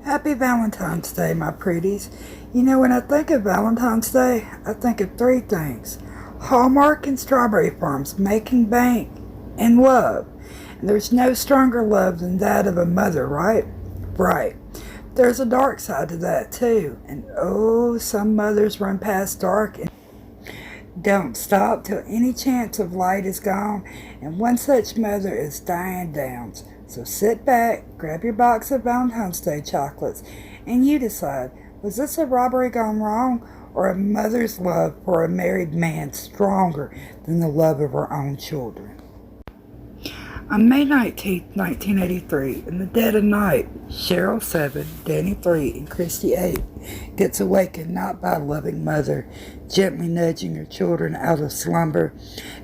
Happy Valentine's Day, my pretties. You know, when I think of Valentine's Day, I think of three things: Hallmark and strawberry farms, making bank, and love. And there's no stronger love than that of a mother, right? Right. There's a dark side to that, too. And oh, some mothers run past dark and don't stop till any chance of light is gone, and one such mother is Diane Downs. So sit back, grab your box of Valentine's Day chocolates, and you decide, was this a robbery gone wrong, or a mother's love for a married man stronger than the love of her own children? On May 19th, 1983, in the dead of night, Cheryl 7, Danny 3, and Christy 8 gets awakened not by a loving mother gently nudging her children out of slumber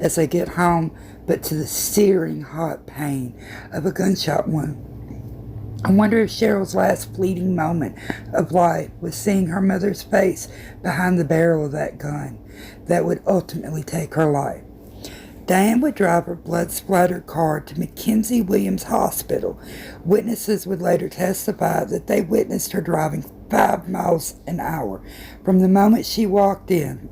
as they get home, but to the searing hot pain of a gunshot wound. I wonder if Cheryl's last fleeting moment of life was seeing her mother's face behind the barrel of that gun that would ultimately take her life. Diane would drive her blood-splattered car to Mackenzie Williams Hospital. Witnesses would later testify that they witnessed her driving 5 miles an hour. From the moment she walked in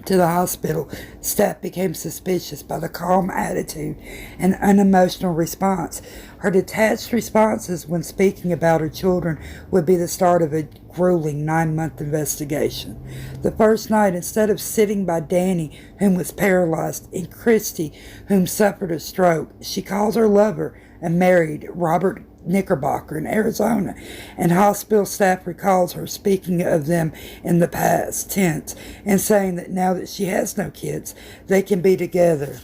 to the hospital, staff became suspicious by the calm attitude and unemotional response. Her detached responses when speaking about her children would be the start of a grueling 9-month investigation. The first night, instead of sitting by Danny, whom was paralyzed, and Christy, whom suffered a stroke, she called her lover and married Robert Knickerbocker in Arizona, and hospital staff recalls her speaking of them in the past tense and saying that now that she has no kids, they can be together,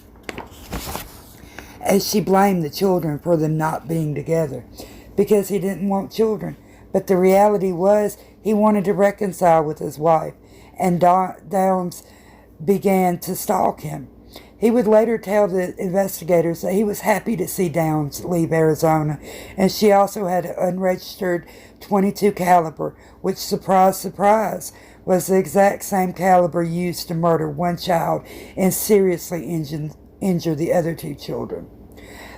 as she blamed the children for them not being together because he didn't want children. But the reality was he wanted to reconcile with his wife, and Downs began to stalk him. He would later tell the investigators that he was happy to see Downs leave Arizona, and she also had an unregistered .22 caliber, which, surprise, surprise, was the exact same caliber used to murder one child and seriously injure the other 2 children.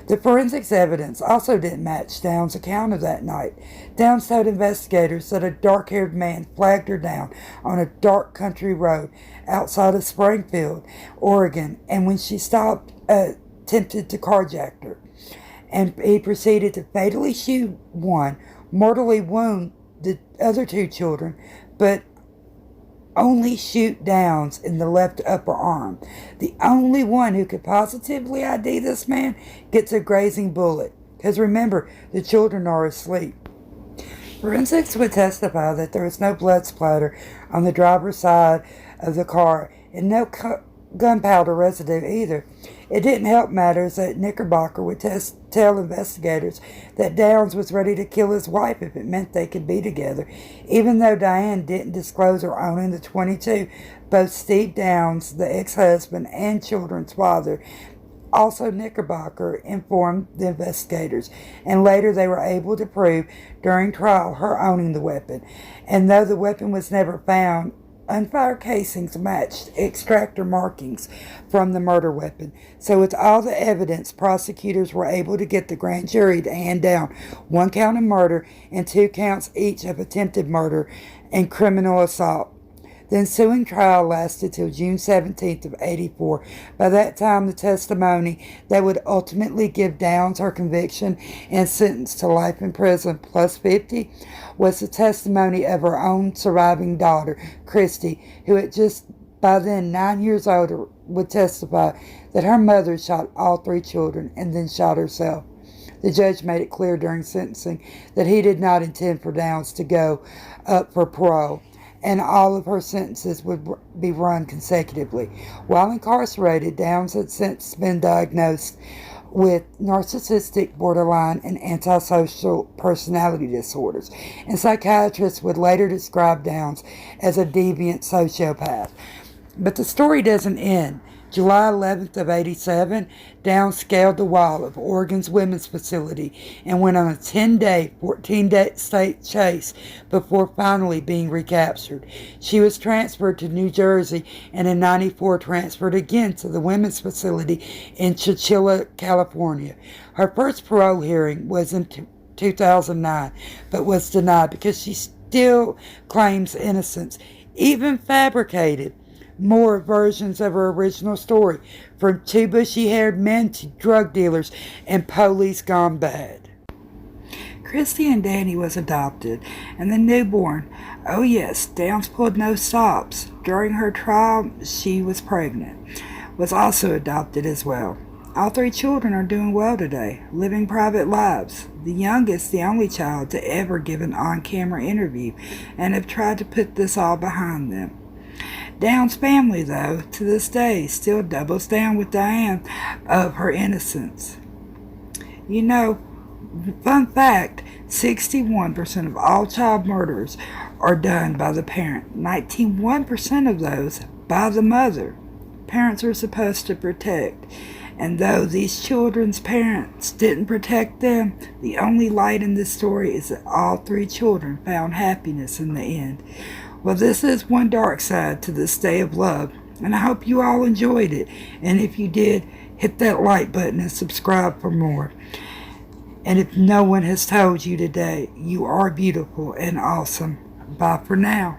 The forensics evidence also didn't match Downs' account of that night. Downs told investigators that a dark-haired man flagged her down on a dark country road outside of Springfield, Oregon, and when she stopped, attempted to carjack her. And he proceeded to fatally shoot one, mortally wound the other 2 children, but only shoot Downs in the left upper arm. The only one who could positively ID this man gets a grazing bullet, because remember, the children are asleep. Forensics would testify that there was no blood splatter on the driver's side of the car and no gunpowder residue either. It didn't help matters that Knickerbocker would tell investigators that Downs was ready to kill his wife if it meant they could be together. Even though Diane didn't disclose her owning the .22, both Steve Downs, the ex-husband and children's father, also Knickerbocker, informed the investigators, and later they were able to prove during trial her owning the weapon. And though the weapon was never found, unfired casings matched extractor markings from the murder weapon. So with all the evidence, prosecutors were able to get the grand jury to hand down 1 count of murder and 2 counts each of attempted murder and criminal assault. The ensuing trial lasted till June 17th of 84. By that time, the testimony that would ultimately give Downs her conviction and sentence to life in prison plus 50 was the testimony of her own surviving daughter, Christy, who at just by then 9 years older would testify that her mother shot all 3 children and then shot herself. The judge made it clear during sentencing that he did not intend for Downs to go up for parole, and all of her sentences would be run consecutively. While incarcerated, Downs had since been diagnosed with narcissistic, borderline, and antisocial personality disorders, and psychiatrists would later describe Downs as a deviant sociopath. But the story doesn't end. July 11th of 87, Downs scaled the wall of Oregon's women's facility and went on a 10-day, 14-state chase before finally being recaptured. She was transferred to New Jersey and in 94 transferred again to the women's facility in Chowchilla, California. Her first parole hearing was in 2009, but was denied because she still claims innocence, even fabricated more versions of her original story, from two bushy-haired men to drug dealers and police gone bad. Christy and Danny was adopted, and the newborn, oh yes, Downs pulled no stops. During her trial, she was pregnant, was also adopted as well. All three children are doing well today, living private lives. The youngest, the only child to ever give an on-camera interview, and have tried to put this all behind them. Downs' family, though, to this day, still doubles down with Diane of her innocence. You know, fun fact, 61% of all child murders are done by the parent. 91% of those by the mother. Parents are supposed to protect. And though these children's parents didn't protect them, the only light in this story is that all three children found happiness in the end. Well, this is one dark side to this day of love, and I hope you all enjoyed it. And if you did, hit that like button and subscribe for more. And if no one has told you today, you are beautiful and awesome. Bye for now.